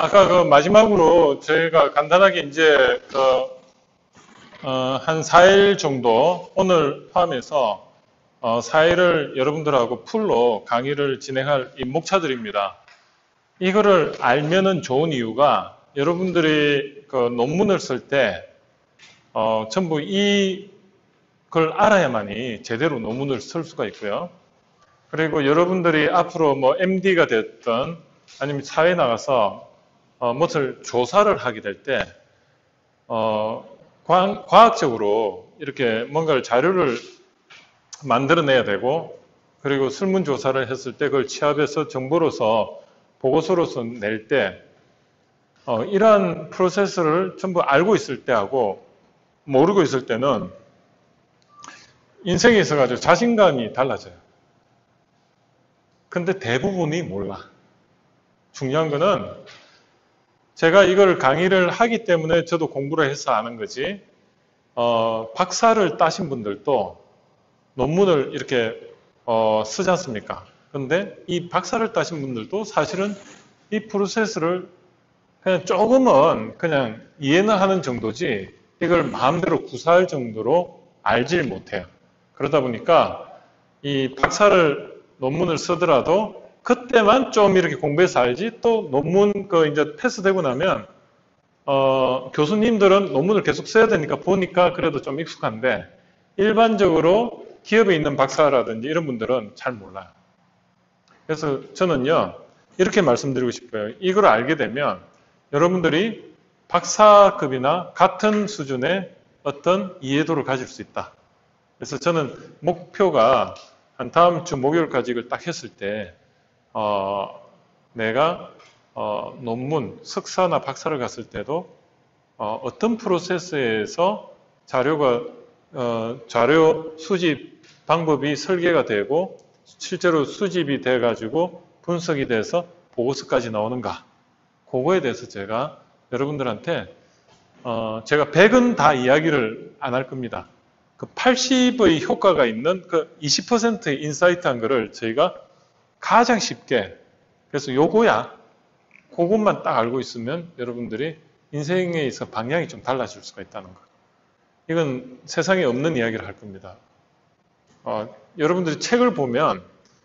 아까 그 마지막으로 저희가 간단하게 이제 한 4일 정도 오늘 포함해서 4일을 여러분들하고 풀로 강의를 진행할 이 목차들입니다. 이거를 알면은 좋은 이유가 여러분들이 그 논문을 쓸 때 전부 이걸 알아야만이 제대로 논문을 쓸 수가 있고요. 그리고 여러분들이 앞으로 뭐 MD가 됐든 아니면 사회에 나가서 무엇을 조사를 하게 될 때 과학적으로 이렇게 뭔가를 자료를 만들어내야 되고 그리고 설문조사를 했을 때 그걸 취합해서 정보로서 보고서로서 낼 때 이러한 프로세스를 전부 알고 있을 때하고 모르고 있을 때는 인생에 있어가지고 자신감이 달라져요. 근데 대부분이 몰라. 중요한 거는 제가 이걸 강의를 하기 때문에 저도 공부를 해서 아는 거지 박사를 따신 분들도 논문을 이렇게 쓰지 않습니까? 그런데 이 박사를 따신 분들도 사실은 이 프로세스를 그냥 조금은 그냥 이해는 하는 정도지 이걸 마음대로 구사할 정도로 알질 못해요. 그러다 보니까 이 박사를 논문을 쓰더라도 그때만 좀 이렇게 공부해서 알지 또 논문 이제 패스되고 나면 교수님들은 논문을 계속 써야 되니까 보니까 그래도 좀 익숙한데 일반적으로 기업에 있는 박사라든지 이런 분들은 잘 몰라요. 그래서 저는요 이렇게 말씀드리고 싶어요. 이걸 알게 되면 여러분들이 박사급이나 같은 수준의 어떤 이해도를 가질 수 있다. 그래서 저는 목표가 한 다음 주 목요일까지 이걸 딱 했을 때 내가 논문, 석사나 박사를 갔을 때도 어떤 프로세스에서 자료 수집 방법이 설계가 되고 실제로 수집이 돼가지고 분석이 돼서 보고서까지 나오는가 그거에 대해서 제가 여러분들한테 제가 100은 다 이야기를 안 할 겁니다. 그 80의 효과가 있는 그 20%의 인사이트한 거를 저희가 가장 쉽게 그래서 요거야 그것만 딱 알고 있으면 여러분들이 인생에 있어 방향이 좀 달라질 수가 있다는 거. 이건 세상에 없는 이야기를 할 겁니다. 여러분들이 책을 보면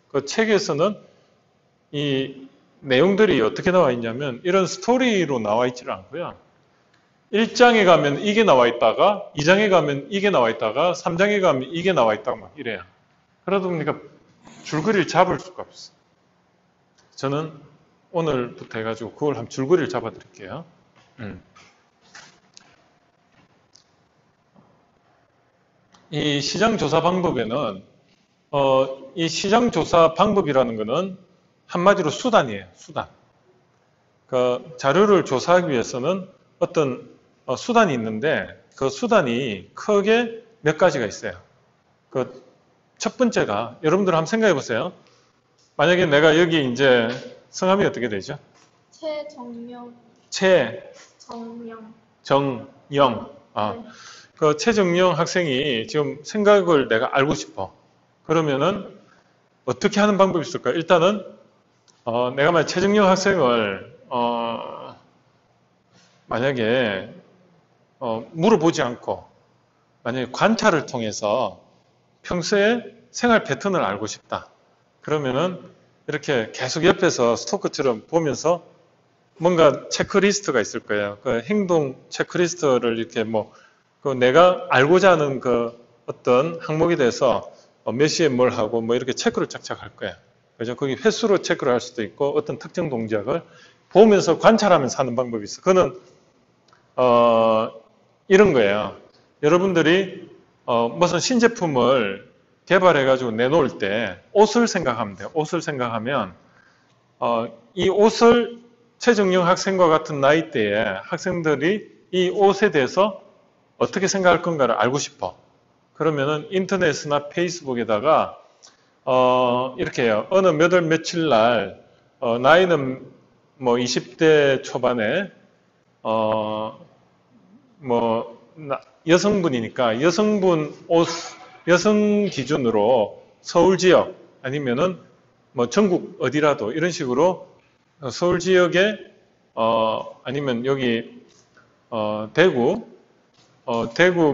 그 책에서는 이 내용들이 어떻게 나와 있냐면 이런 스토리로 나와 있지를 않고요. 1장에 가면 이게 나와 있다가 2장에 가면 이게 나와 있다가 3장에 가면 이게 나와 있다가 막 이래요. 그러다 보니까 줄거리를 잡을 수가 없어요. 저는 오늘부터 해가지고 그걸 한 줄거리를 잡아 드릴게요. 이 시장조사 방법에는 이 시장조사 방법이라는 것은 한마디로 수단이에요. 수단. 그 자료를 조사하기 위해서는 어떤 수단이 있는데 그 수단이 크게 몇 가지가 있어요. 그 첫 번째가 여러분들 한번 생각해 보세요. 만약에 내가 여기 이제 성함이 어떻게 되죠? 최정영. 최정영. 네. 그 최정영 학생이 지금 생각을 내가 알고 싶어. 그러면은 어떻게 하는 방법이 있을까요? 일단은 내가 만약 최정영 학생을 만약에 물어보지 않고 만약에 관찰을 통해서 평소에 생활 패턴을 알고 싶다. 그러면은 이렇게 계속 옆에서 스토커처럼 보면서 뭔가 체크리스트가 있을 거예요. 그 행동 체크리스트를 이렇게 그 내가 알고자 하는 그 어떤 항목에 대해서 몇 시에 뭘 하고 이렇게 체크를 착착 할 거예요. 그죠? 거기 횟수로 체크를 할 수도 있고 어떤 특정 동작을 보면서 관찰하면서 하는 방법이 있어. 그거는 이런 거예요. 여러분들이 무슨 신제품을 개발해가지고 내놓을 때 옷을 생각하면 돼요. 옷을 생각하면 이 옷을 최정영 학생과 같은 나이대의 학생들이 이 옷에 대해서 어떻게 생각할 건가를 알고 싶어. 그러면은 인터넷이나 페이스북에다가 이렇게 해요. 어느 몇 월 며칠 날 나이는 20대 초반에 여성분이니까 여성분 옷 여성 기준으로 서울 지역 아니면은 전국 어디라도 이런 식으로 서울 지역의 아니면 여기 대구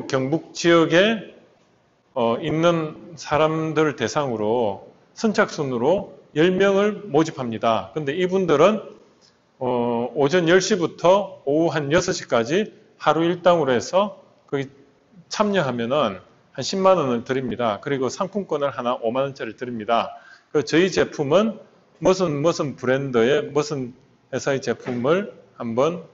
경북 지역에 있는 사람들 대상으로 선착순으로 10명을 모집합니다. 근데 이분들은 오전 10시부터 오후 한 6시까지 하루 일당으로 해서 거기 참여하면은 한 10만 원을 드립니다. 그리고 상품권을 하나 5만 원짜리 드립니다. 저희 제품은 무슨 브랜드의 무슨 회사의 제품을 한번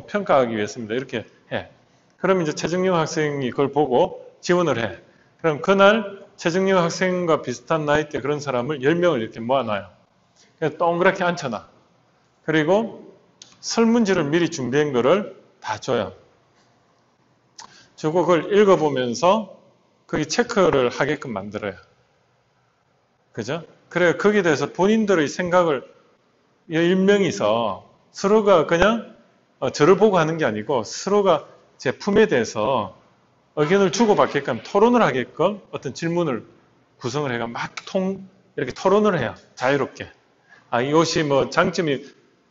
평가하기 위해서입니다. 이렇게 해. 그럼 이제 최정용 학생이 그걸 보고 지원을 해. 그럼 그날 최정용 학생과 비슷한 나이대 그런 사람을 10명을 이렇게 모아놔요. 그래서 동그랗게 앉혀놔. 그리고 설문지를 미리 준비한 거를 다 줘요. 주고 그걸 읽어보면서 거기 체크를 하게끔 만들어요. 그죠? 그래, 거기에 대해서 본인들의 생각을 10명이서 서로가 그냥 저를 보고 하는 게 아니고 서로가 제품에 대해서 의견을 주고받게끔 토론을 하게끔 어떤 질문을 구성을 해가 이렇게 토론을 해요. 자유롭게. 이 옷이 뭐 장점이,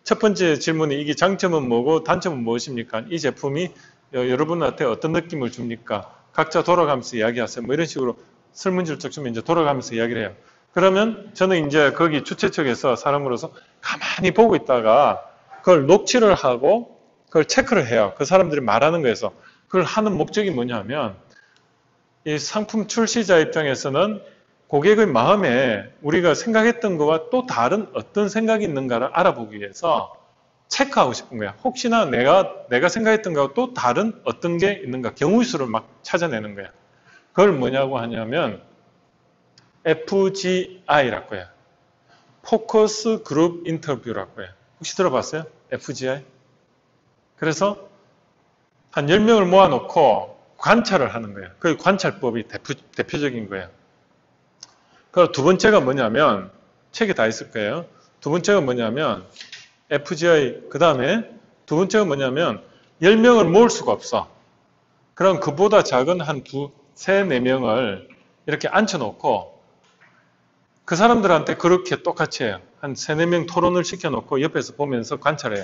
첫 번째 질문이 이게 장점은 뭐고 단점은 무엇입니까? 이 제품이 여러분한테 어떤 느낌을 줍니까? 각자 돌아가면서 이야기하세요. 뭐 이런 식으로 설문지를 쭉 주면 이제 돌아가면서 이야기를 해요. 그러면 저는 이제 거기 주최 측에서 사람으로서 가만히 보고 있다가 그걸 녹취를 하고 그걸 체크를 해요. 그 사람들이 말하는 거에서. 그걸 하는 목적이 뭐냐면 이 상품 출시자 입장에서는 고객의 마음에 우리가 생각했던 것과 또 다른 어떤 생각이 있는가를 알아보기 위해서 체크하고 싶은 거야. 혹시나 내가 생각했던 것과 또 다른 어떤 게 있는가 경우의 수를 막 찾아내는 거야. 그걸 뭐냐고 하냐면 FGI라고 해요. 포커스 그룹 인터뷰라고 해요. 혹시 들어봤어요? FGI? 그래서 한 10명을 모아놓고 관찰을 하는 거예요. 그 관찰법이 대표적인 거예요. 그리고 두 번째가 뭐냐면 책에 다 있을 거예요. 두 번째가 뭐냐면 FGI 그 다음에 두 번째가 뭐냐면 10명을 모을 수가 없어. 그럼 그보다 작은 한 세, 4명을 이렇게 앉혀놓고 그 사람들한테 그렇게 똑같이 해요. 한 3, 4명 토론을 시켜놓고 옆에서 보면서 관찰해요.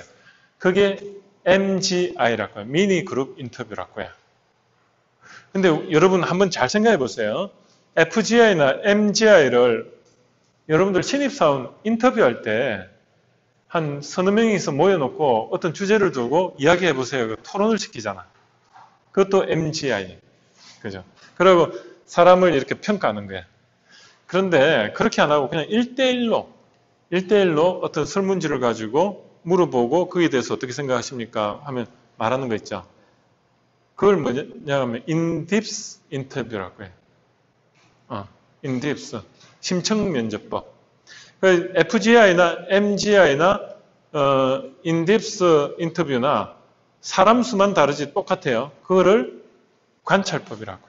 그게 MGI라고 해요. 미니 그룹 인터뷰라고 해요. 근데 여러분 한번 잘 생각해 보세요. FGI나 MGI를 여러분들 신입사원 인터뷰할 때 한 서너 명이서 모여놓고 어떤 주제를 두고 이야기해 보세요. 토론을 시키잖아. 그것도 MGI. 그죠? 그리고 사람을 이렇게 평가하는 거예요. 그런데 그렇게 안 하고 그냥 1대1로 어떤 설문지를 가지고 물어보고 거기에 대해서 어떻게 생각하십니까? 하면 말하는 거 있죠. 그걸 뭐냐면 in-depth 인터뷰라고 해요. in-depth. 심층 면접법. FGI나 MGI나 in-depth 인터뷰나 사람 수만 다르지 똑같아요. 그거를 관찰법이라고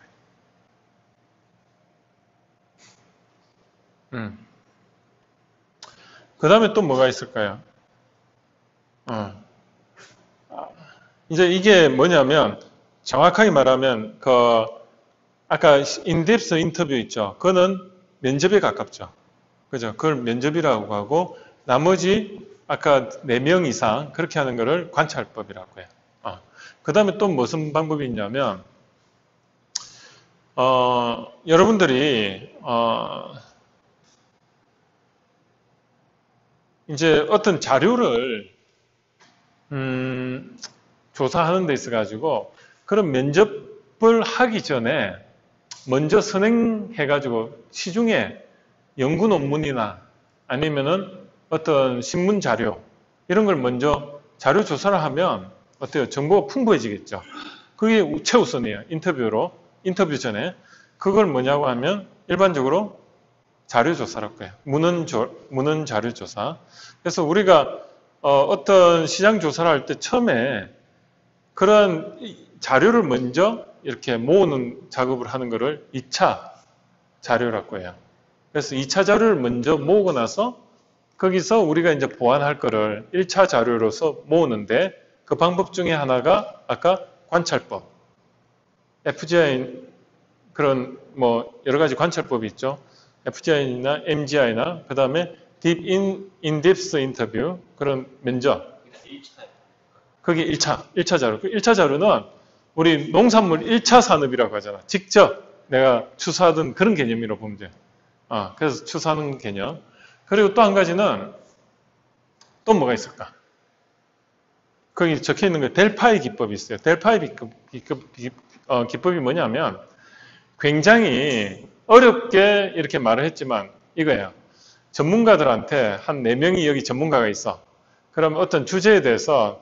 해요. 그 다음에 또 뭐가 있을까요? 이제 이게 뭐냐면 정확하게 말하면 아까 in-depth 인터뷰 있죠. 그거는 면접에 가깝죠. 그죠? 그걸 면접이라고 하고 나머지 아까 4명 이상 그렇게 하는 거를 관찰법이라고 해요. 그 다음에 또 무슨 방법이 있냐면 여러분들이 이제 어떤 자료를 조사하는 데 있어 가지고 그런 면접을 하기 전에 먼저 선행해 가지고 시중에 연구 논문이나 아니면은 어떤 신문 자료 이런 걸 먼저 자료 조사를 하면 어때요? 정보가 풍부해지겠죠. 그게 최우선이에요. 인터뷰 전에 그걸 뭐냐고 하면 일반적으로 자료 조사라고 해요. 문헌 자료 조사. 그래서 우리가 어떤 시장 조사를 할 때 처음에 그런 자료를 먼저 이렇게 모으는 작업을 하는 거를 2차 자료라고 해요. 그래서 2차 자료를 먼저 모으고 나서 거기서 우리가 이제 보완할 거를 1차 자료로서 모으는데 그 방법 중에 하나가 아까 관찰법. FGI 그런 뭐 여러 가지 관찰법이 있죠. FGI나 MGI나 그 다음에 in-depth 인터뷰, 그런 면접. 그게 1차 자료. 그 1차 자료는 우리 농산물 1차 산업이라고 하잖아. 직접 내가 추수하던 그런 개념이라고 보면 돼. 그래서 추수하는 개념. 그리고 또 한 가지는 또 뭐가 있을까? 거기 적혀 있는 게 델파이 기법이 있어요. 델파이 기법이 뭐냐면 굉장히 어렵게 이렇게 말을 했지만 이거예요. 전문가들한테 한 4명이 여기 전문가가 있어. 그럼 어떤 주제에 대해서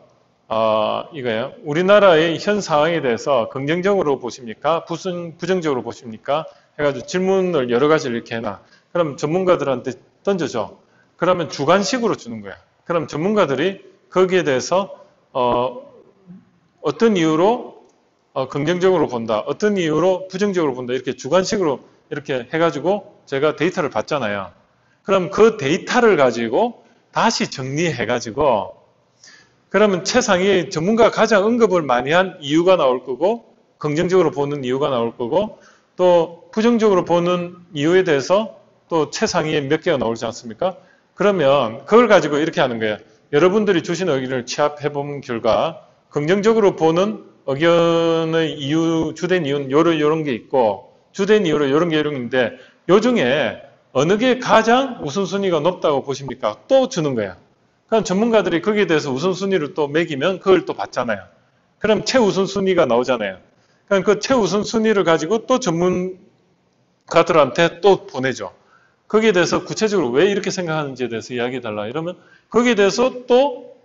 이거예요. 우리나라의 현 상황에 대해서 긍정적으로 보십니까? 부정적으로 보십니까? 해가지고 질문을 여러 가지를 이렇게 해놔. 그럼 전문가들한테 던져줘. 그러면 주관식으로 주는 거야. 그럼 전문가들이 거기에 대해서 어떤 이유로 긍정적으로 본다. 어떤 이유로 부정적으로 본다. 이렇게 주관식으로 이렇게 해가지고 제가 데이터를 받잖아요. 그럼 그 데이터를 가지고 다시 정리해가지고 그러면 최상위 전문가가 가장 언급을 많이 한 이유가 나올 거고 긍정적으로 보는 이유가 나올 거고 또 부정적으로 보는 이유에 대해서 또 최상위에 몇 개가 나오지 않습니까? 그러면 그걸 가지고 이렇게 하는 거예요. 여러분들이 주신 의견을 취합해 본 결과 긍정적으로 보는 의견의 이유, 주된 이유는 요런 게 있고 주된 이유로 요런 게 있는데 요 중에 어느 게 가장 우선순위가 높다고 보십니까? 또 주는 거야. 그럼 전문가들이 거기에 대해서 우선순위를 또 매기면 그걸 또 받잖아요. 그럼 최우선순위가 나오잖아요. 그럼 그 최우선순위를 가지고 또 전문가들한테 또 보내죠. 거기에 대해서 구체적으로 왜 이렇게 생각하는지에 대해서 이야기해달라. 이러면 거기에 대해서 또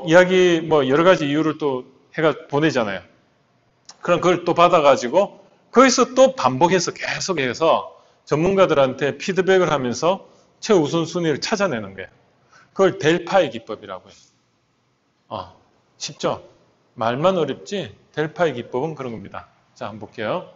이야기 뭐 여러 가지 이유를 또 해가 보내잖아요. 그럼 그걸 또 받아가지고 거기서 또 반복해서 계속해서 전문가들한테 피드백을 하면서 최우선순위를 찾아내는 거예요. 그걸 델파이 기법이라고 해요. 쉽죠? 말만 어렵지 델파이 기법은 그런 겁니다. 자, 한번 볼게요.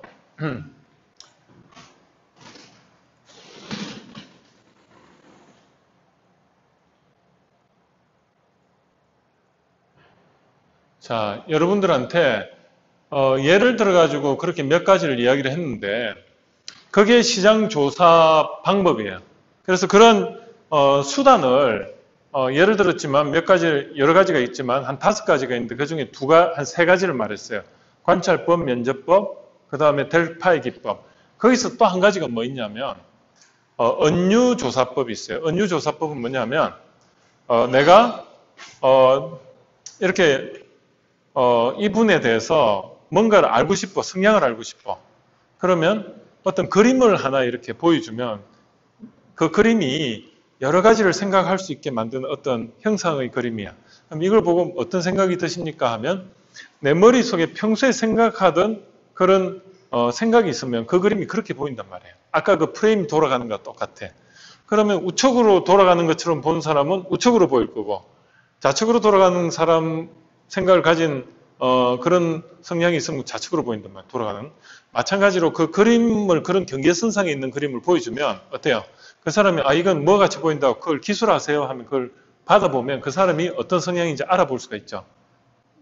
자, 여러분들한테 예를 들어가지고 그렇게 몇 가지를 이야기를 했는데 그게 시장 조사 방법이에요. 그래서 그런 수단을 예를 들었지만 몇 가지 여러 가지가 있지만 한 5가지가 있는데 그 중에 한 3가지를 말했어요. 관찰법, 면접법, 그 다음에 델파이 기법. 거기서 또 한 가지가 뭐 있냐면 언유조사법이 있어요. 언유조사법은 뭐냐면 내가 이렇게 이분에 대해서 뭔가를 알고 싶어, 성향을 알고 싶어. 그러면 어떤 그림을 하나 이렇게 보여주면 그 그림이 여러 가지를 생각할 수 있게 만드는 어떤 형상의 그림이야. 그럼 이걸 보고 어떤 생각이 드십니까 하면 내 머릿속에 평소에 생각하던 그런 생각이 있으면 그 그림이 그렇게 보인단 말이에요. 아까 그 프레임 돌아가는 거와 똑같아. 그러면 우측으로 돌아가는 것처럼 본 사람은 우측으로 보일 거고 좌측으로 돌아가는 사람 생각을 가진 그런 성향이 있으면 좌측으로 보인단 말이에요. 돌아가는. 마찬가지로 그 그림을 그런 경계선상에 있는 그림을 보여주면 어때요? 그 사람이 이건 뭐 같이 보인다고 그걸 기술하세요 하면 그걸 받아보면 그 사람이 어떤 성향인지 알아볼 수가 있죠.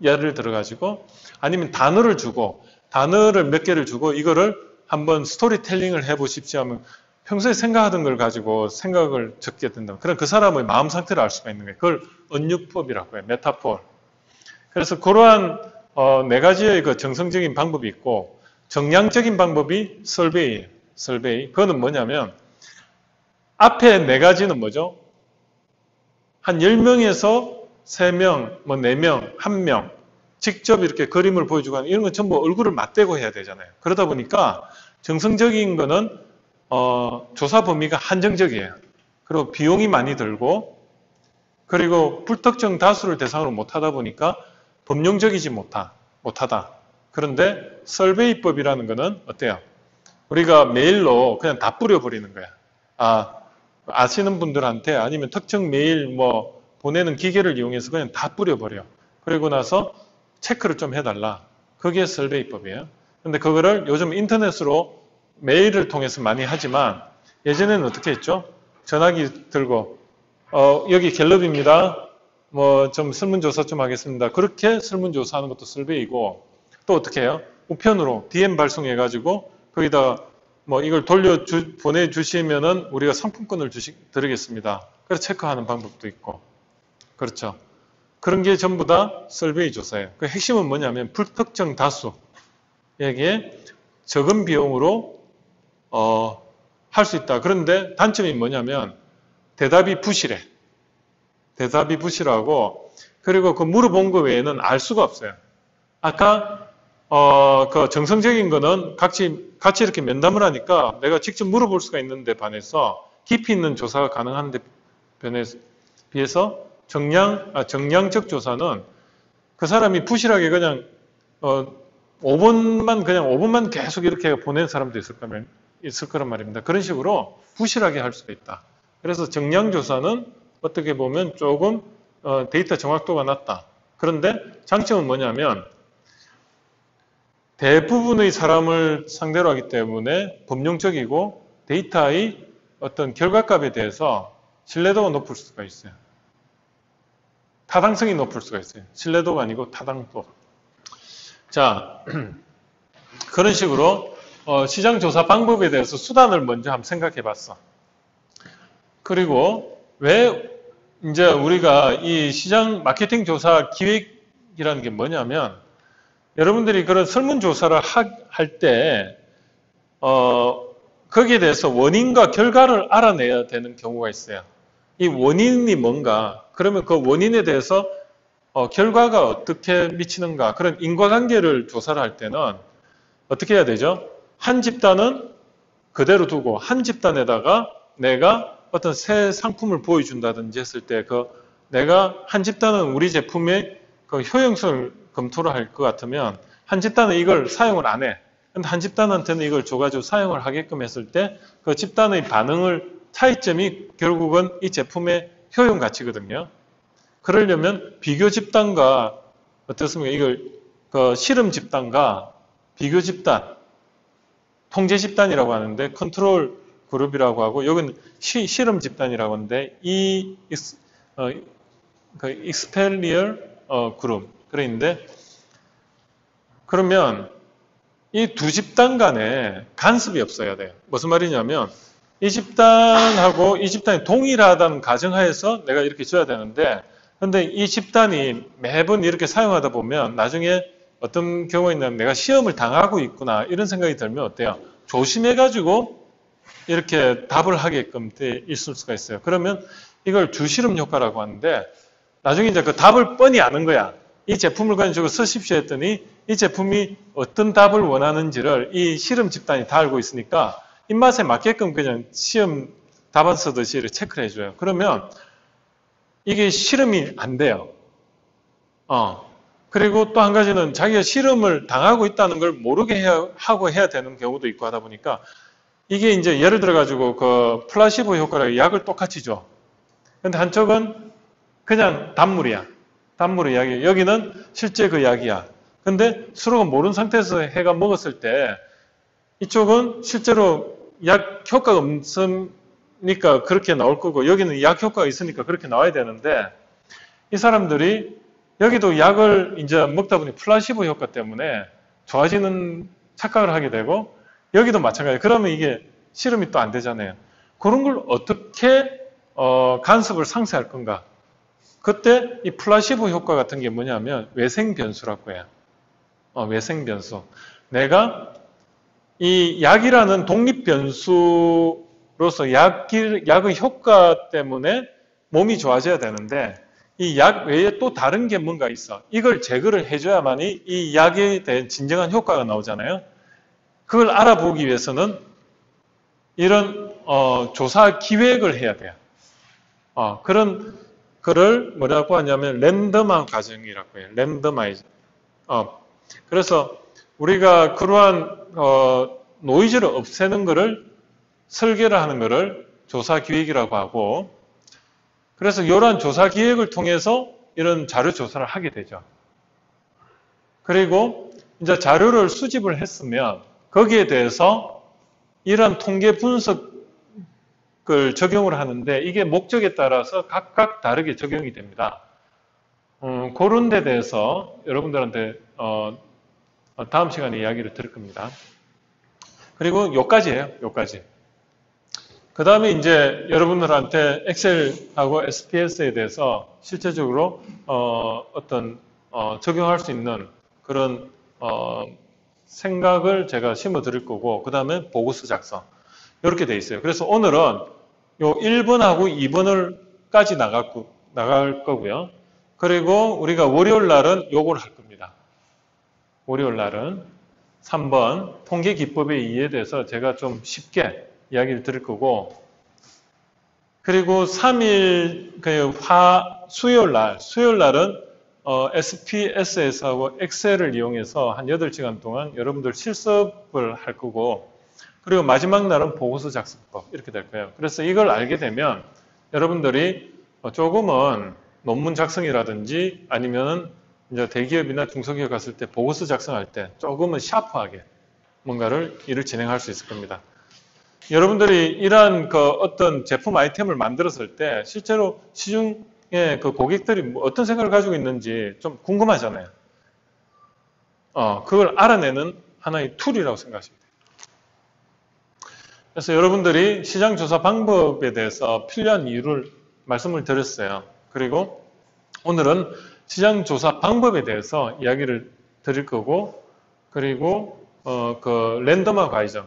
예를 들어가지고 아니면 단어를 주고 단어를 몇 개를 주고 이거를 한번 스토리텔링을 해보십시오 하면 평소에 생각하던 걸 가지고 생각을 적게 된다. 그럼 그 사람의 마음 상태를 알 수가 있는 거예요. 그걸 언유법이라고 해요. 메타포. 그래서 그러한 4가지의 그 정성적인 방법이 있고 정량적인 방법이 설베이예요. 설베이. 그거는 뭐냐면 앞에 4가지는 뭐죠? 한 10명에서 3명, 뭐 4명, 1명 직접 이렇게 그림을 보여주고 하는 이런 건 전부 얼굴을 맞대고 해야 되잖아요. 그러다 보니까 정성적인 거는 조사 범위가 한정적이에요. 그리고 비용이 많이 들고 그리고 불특정 다수를 대상으로 못하다 보니까 범용적이지 못하다. 그런데 설베이법이라는 거는 어때요? 우리가 메일로 그냥 다 뿌려버리는 거야. 아시는 분들한테 아니면 특정 메일 뭐 보내는 기계를 이용해서 그냥 다 뿌려버려. 그리고 나서 체크를 좀 해달라. 그게 설베이법이에요. 근데 그거를 요즘 인터넷으로 메일을 통해서 많이 하지만 예전에는 어떻게 했죠? 전화기 들고 여기 갤럽입니다. 뭐 좀 설문조사 좀 하겠습니다. 그렇게 설문조사하는 것도 설베이고 또 어떻게 해요? 우편으로 DM 발송해가지고 거기다 뭐 이걸 보내주시면은 우리가 상품권을 드리겠습니다. 그래서 체크하는 방법도 있고. 그렇죠. 그런 게 전부 다 설베이 조사예요. 그 핵심은 뭐냐면 불특정 다수에게 적은 비용으로 할 수 있다. 그런데 단점이 뭐냐면 대답이 부실해. 대답이 부실하고 그리고 그 물어본 거 외에는 알 수가 없어요. 아까 그 정성적인 거는 같이 이렇게 면담을 하니까 내가 직접 물어볼 수가 있는데 반해서 깊이 있는 조사가 가능한데 비해서 정량적 조사는 그 사람이 부실하게 그냥 5분만 계속 이렇게 보낸 사람도 있을 거란 말입니다. 그런 식으로 부실하게 할 수가 있다. 그래서 정량 조사는 어떻게 보면 조금 데이터 정확도가 낮다. 그런데 장점은 뭐냐면 대부분의 사람을 상대로 하기 때문에 범용적이고 데이터의 어떤 결과값에 대해서 신뢰도가 높을 수가 있어요. 타당성이 높을 수가 있어요. 신뢰도가 아니고 타당도. 자, 그런 식으로 시장 조사 방법에 대해서 수단을 먼저 한번 생각해 봤어. 그리고 왜 이제 우리가 이 시장 마케팅 조사 기획이라는 게 뭐냐면 여러분들이 그런 설문조사를 할 때, 거기에 대해서 원인과 결과를 알아내야 되는 경우가 있어요. 이 원인이 뭔가, 그러면 그 원인에 대해서 결과가 어떻게 미치는가, 그런 인과관계를 조사를 할 때는 어떻게 해야 되죠? 한 집단은 그대로 두고 한 집단에다가 내가 어떤 새 상품을 보여준다든지 했을 때 내가 한 집단은 우리 제품의 그 효용성을 검토를 할 것 같으면 한 집단은 이걸 사용을 안 해. 근데 한 집단한테는 이걸 줘가지고 사용을 하게끔 했을 때 그 집단의 차이점이 결국은 이 제품의 효용 가치거든요. 그러려면 비교 집단과 어떻습니까? 이걸 실험 집단과 비교 집단, 통제 집단이라고 하는데 컨트롤 그룹이라고 하고 여기는 실험 집단이라고 하는데 익스페리얼 그룹 그런데 그러면 이 두 집단 간에 간섭이 없어야 돼요. 무슨 말이냐면 이 집단하고 이 집단이 동일하다는 가정하에서 내가 이렇게 줘야 되는데 근데 이 집단이 매번 이렇게 사용하다 보면 나중에 어떤 경우가 있냐면 내가 시험을 당하고 있구나 이런 생각이 들면 어때요? 조심해가지고 이렇게 답을 하게끔 돼 있을 수가 있어요. 그러면 이걸 주실험 효과라고 하는데 나중에 이제 그 답을 뻔히 아는 거야. 이 제품을 가지고 쓰십시오 했더니 이 제품이 어떤 답을 원하는지를 이 실험 집단이 다 알고 있으니까 입맛에 맞게끔 그냥 시험 답안 쓰듯이 이렇게 체크를 해줘요. 그러면 이게 실험이 안 돼요. 그리고 또 한 가지는 자기가 실험을 당하고 있다는 걸 모르게 해야 되는 경우도 있고 하다 보니까 이게 이제 예를 들어 가지고 그 플라시보 효과라고 약을 똑같이 줘. 근데 한쪽은 그냥 단물이야. 단물의 약이 여기는 실제 그 약이야. 근데 서로가 모르는 상태에서 해가 먹었을 때 이쪽은 실제로 약 효과가 없으니까 그렇게 나올 거고 여기는 약 효과가 있으니까 그렇게 나와야 되는데 이 사람들이 여기도 약을 이제 먹다 보니 플라시보 효과 때문에 좋아지는 착각을 하게 되고 여기도 마찬가지예요. 그러면 이게 실험이 또 안 되잖아요. 그런 걸 어떻게 간섭을 상쇄할 건가? 그때 이 플라시보 효과 같은 게 뭐냐면 외생 변수라고 해요. 외생 변수. 내가 이 약이라는 독립 변수로서 약의 효과 때문에 몸이 좋아져야 되는데 이 약 외에 또 다른 게 뭔가 있어. 이걸 제거를 해줘야만이 이 약에 대한 진정한 효과가 나오잖아요. 그걸 알아보기 위해서는 이런 조사 기획을 해야 돼요. 그런 그를 뭐라고 하냐면 랜덤화 과정이라고 해요. 랜덤아이즈. 그래서 우리가 그러한 노이즈를 없애는 거를 설계를 하는 거를 조사 기획이라고 하고 그래서 이러한 조사 기획을 통해서 이런 자료 조사를 하게 되죠. 그리고 이제 자료를 수집을 했으면 거기에 대해서 이러한 통계 분석을 적용을 하는데 이게 목적에 따라서 각각 다르게 적용이 됩니다. 그런 데 대해서 여러분들한테 다음 시간에 이야기를 드릴 겁니다. 그리고 요까지예요. 요까지. 그 다음에 이제 여러분들한테 엑셀하고 SPSS에 대해서 실제적으로 적용할 수 있는 그런 생각을 제가 심어 드릴 거고, 그 다음에 보고서 작성. 이렇게 돼 있어요. 그래서 오늘은 요 1번하고 2번을까지 나갈 거고요. 그리고 우리가 월요일 날은 요걸 할 겁니다. 월요일 날은 3번 통계 기법의 이해에 대해서 제가 좀 쉽게 이야기를 드릴 거고, 그리고 3일 수요일 날은 SPSS하고 엑셀을 이용해서 한 8시간 동안 여러분들 실습을 할 거고, 그리고 마지막 날은 보고서 작성법 이렇게 될 거예요. 그래서 이걸 알게 되면 여러분들이 조금은 논문 작성이라든지 아니면 이제 대기업이나 중소기업 갔을 때 보고서 작성할 때 조금은 샤프하게 뭔가를 일을 진행할 수 있을 겁니다. 여러분들이 이러한 어떤 제품 아이템을 만들었을 때 실제로 시중에 그 고객들이 어떤 생각을 가지고 있는지 좀 궁금하잖아요. 그걸 알아내는 하나의 툴이라고 생각하시면 돼요. 그래서 여러분들이 시장 조사 방법에 대해서 필요한 이유를 말씀을 드렸어요. 그리고 오늘은 시장 조사 방법에 대해서 이야기를 드릴 거고, 그리고 그 랜덤화 과정,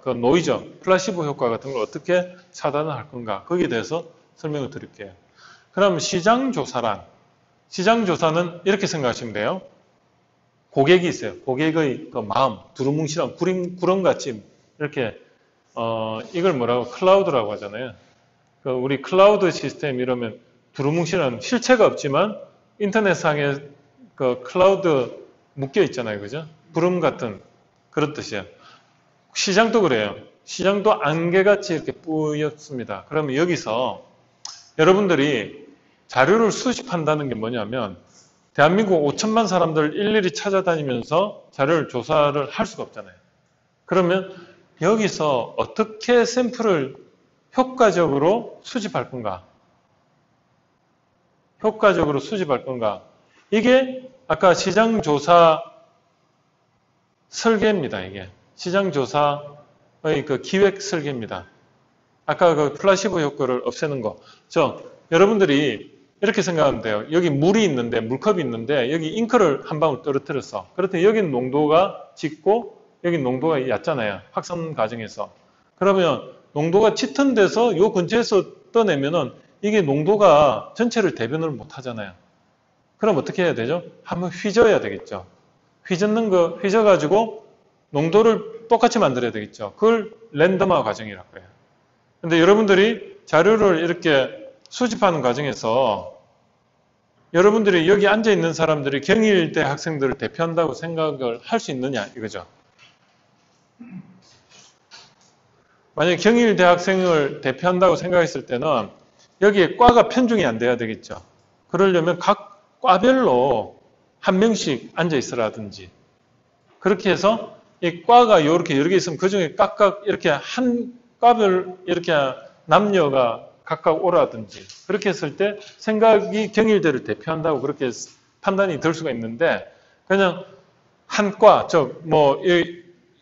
그 노이저, 플라시보 효과 같은 걸 어떻게 차단을 할 건가, 거기에 대해서 설명을 드릴게요. 그럼 시장 조사는 이렇게 생각하시면 돼요. 고객이 있어요. 고객의 그 마음, 두루뭉실한 구름같이 이렇게 이걸 뭐라고 클라우드라고 하잖아요. 우리 클라우드 시스템 이러면 두루뭉실한 실체가 없지만 인터넷상에 그 클라우드 묶여 있잖아요. 그죠? 구름 같은 그런 뜻이에요. 시장도 그래요. 시장도 안개같이 이렇게 뿌였습니다. 그러면 여기서 여러분들이 자료를 수집한다는 게 뭐냐면 대한민국 5천만 사람들 일일이 찾아다니면서 자료를 조사를 할 수가 없잖아요. 그러면 여기서 어떻게 샘플을 효과적으로 수집할 건가? 이게 아까 시장조사 설계입니다. 이게 시장조사의 그 기획 설계입니다. 아까 그 플라시보 효과를 없애는 거. 여러분들이 이렇게 생각하면 돼요. 여기 물이 있는데, 물컵이 있는데 여기 잉크를 한 방울 떨어뜨렸어. 그렇더니 여기는 농도가 짙고 여기는 농도가 얕잖아요. 확산 과정에서. 그러면 농도가 짙은 데서 요 근처에서 떠내면은 이게 농도가 전체를 대변을 못 하잖아요. 그럼 어떻게 해야 되죠? 한번 휘저어야 되겠죠. 휘저어가지고 농도를 똑같이 만들어야 되겠죠. 그걸 랜덤화 과정이라고 해요. 근데 여러분들이 자료를 이렇게 수집하는 과정에서 여러분들이 여기 앉아있는 사람들이 경일대 학생들을 대표한다고 생각을 할 수 있느냐 이거죠. 만약에 경일대 학생을 대표한다고 생각했을 때는 여기에 과가 편중이 안 돼야 되겠죠. 그러려면 각 과별로 한 명씩 앉아 있으라든지 그렇게 해서 이 과가 이렇게 여러 개 있으면 그 중에 각각 이렇게 한 과별 이렇게 남녀가 각각 오라든지 그렇게 했을 때 생각이 경일대를 대표한다고 그렇게 판단이 될 수가 있는데 그냥 한 과,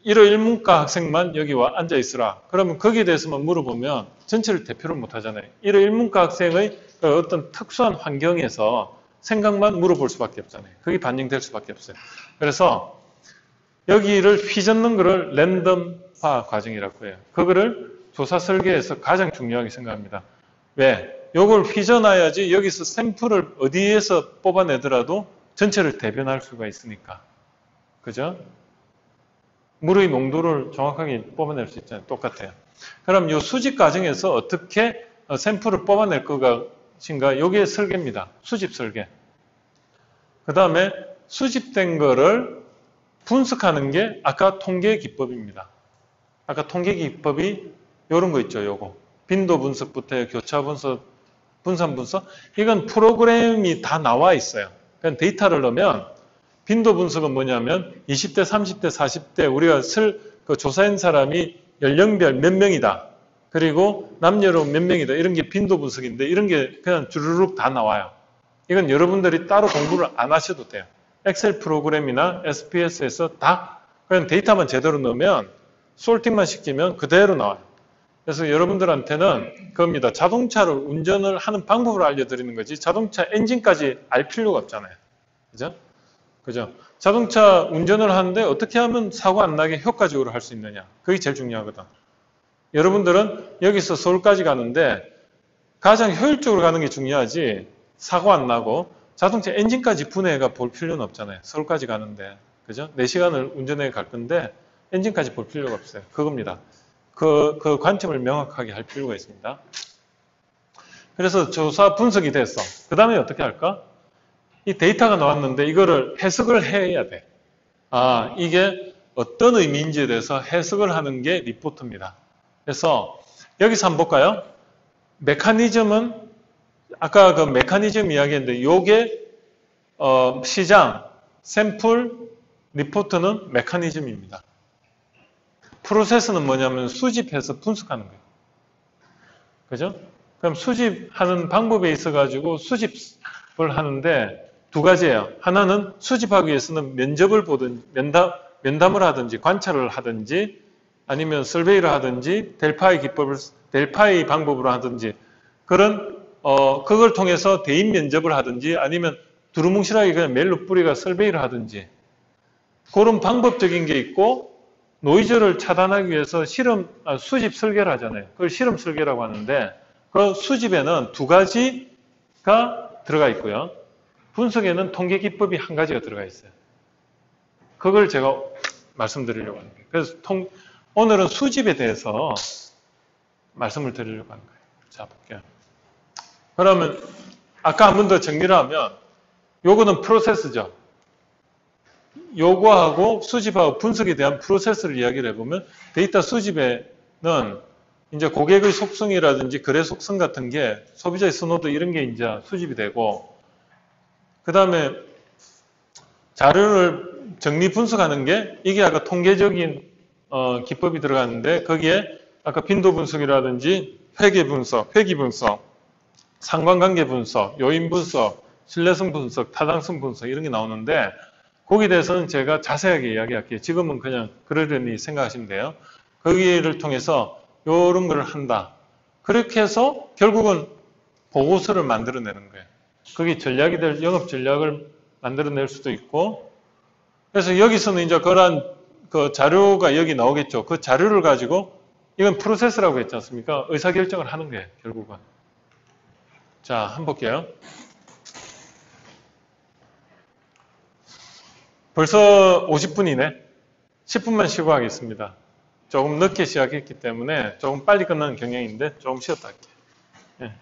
일어일문과 학생만 여기 와 앉아 있으라. 그러면 거기에 대해서만 물어보면 전체를 대표를 못 하잖아요. 일어일문과 학생의 어떤 특수한 환경에서 생각만 물어볼 수밖에 없잖아요. 그게 반영될 수밖에 없어요. 그래서 여기를 휘젓는 거를 랜덤화 과정이라고 해요. 그거를 조사 설계에서 가장 중요하게 생각합니다. 왜? 요걸 휘저어놔야지 여기서 샘플을 어디에서 뽑아내더라도 전체를 대변할 수가 있으니까. 그죠? 물의 농도를 정확하게 뽑아낼 수 있잖아요. 똑같아요. 그럼 이 수집 과정에서 어떻게 샘플을 뽑아낼 것인가? 요게 설계입니다. 수집 설계. 그 다음에 수집된 거를 분석하는 게 아까 통계 기법입니다. 아까 통계 기법이 요런 거 있죠. 요거. 빈도 분석부터 교차 분석, 분산 분석. 이건 프로그램이 다 나와 있어요. 그냥 데이터를 넣으면 빈도 분석은 뭐냐면 20대, 30대, 40대 우리가 조사한 사람이 연령별 몇 명이다. 그리고 남녀로 몇 명이다. 이런 게 빈도 분석인데 이런 게 그냥 주르륵 다 나와요. 이건 여러분들이 따로 공부를 안 하셔도 돼요. 엑셀 프로그램이나 SPS에서 다 그냥 데이터만 제대로 넣으면 솔팅만 시키면 그대로 나와요. 그래서 여러분들한테는 그겁니다. 자동차를 운전을 하는 방법을 알려드리는 거지 자동차 엔진까지 알 필요가 없잖아요. 그죠? 그죠? 자동차 운전을 하는데 어떻게 하면 사고 안 나게 효과적으로 할 수 있느냐. 그게 제일 중요하거든. 여러분들은 여기서 서울까지 가는데 가장 효율적으로 가는 게 중요하지 사고 안 나고 자동차 엔진까지 분해가 볼 필요는 없잖아요. 서울까지 가는데. 그죠? 4시간을 운전해 갈 건데 엔진까지 볼 필요가 없어요. 그겁니다. 그 관점을 명확하게 할 필요가 있습니다. 그래서 조사 분석이 됐어. 그 다음에 어떻게 할까? 이 데이터가 나왔는데 이거를 해석을 해야 돼. 아, 이게 어떤 의미인지에 대해서 해석을 하는 게 리포트입니다. 그래서 여기서 한번 볼까요? 메커니즘은 아까 그 메커니즘 이야기했는데 요게 시장, 샘플, 리포트는 메커니즘입니다. 프로세스는 뭐냐면 수집해서 분석하는 거예요. 그죠? 그럼 수집하는 방법에 있어가지고 수집을 하는데 두 가지예요. 하나는 수집하기 위해서는 면접을 보든지, 면담을 하든지, 관찰을 하든지, 아니면 설베이를 하든지, 델파이 방법으로 하든지, 그걸 통해서 대인 면접을 하든지, 아니면 두루뭉실하게 그냥 메일로 뿌리가 설베이를 하든지, 그런 방법적인 게 있고, 노이즈를 차단하기 위해서 수집 설계를 하잖아요. 그걸 실험 설계라고 하는데 그 수집에는 두 가지가 들어가 있고요. 분석에는 통계 기법이 한 가지가 들어가 있어요. 그걸 제가 말씀드리려고 하는 거예요. 그래서 오늘은 수집에 대해서 말씀을 드리려고 하는 거예요. 자, 볼게요. 그러면 아까 한 번 더 정리를 하면 요거는 프로세스죠. 요구하고 수집하고 분석에 대한 프로세스를 이야기를 해보면 데이터 수집에는 이제 고객의 속성이라든지 거래 속성 같은 게 소비자의 선호도 이런 게 이제 수집이 되고 그 다음에 자료를 정리 분석하는 게 이게 아까 통계적인 기법이 들어갔는데 거기에 아까 빈도 분석이라든지 회계 분석, 상관관계 분석, 요인 분석, 신뢰성 분석, 타당성 분석 이런 게 나오는데 거기에 대해서는 제가 자세하게 이야기할게요. 지금은 그냥 그러려니 생각하시면 돼요. 거기를 통해서 이런 걸 한다. 그렇게 해서 결국은 보고서를 만들어내는 거예요. 그게 영업 전략을 만들어낼 수도 있고 그래서 여기서는 이제 그런 그 자료가 여기 나오겠죠. 그 자료를 가지고 이건 프로세스라고 했지 않습니까? 의사결정을 하는 거예요. 결국은. 자, 한번 볼게요. 벌써 50분이네. 10분만 쉬고 하겠습니다. 조금 늦게 시작했기 때문에 조금 빨리 끝나는 경향인데 조금 쉬었다 할게요. 예.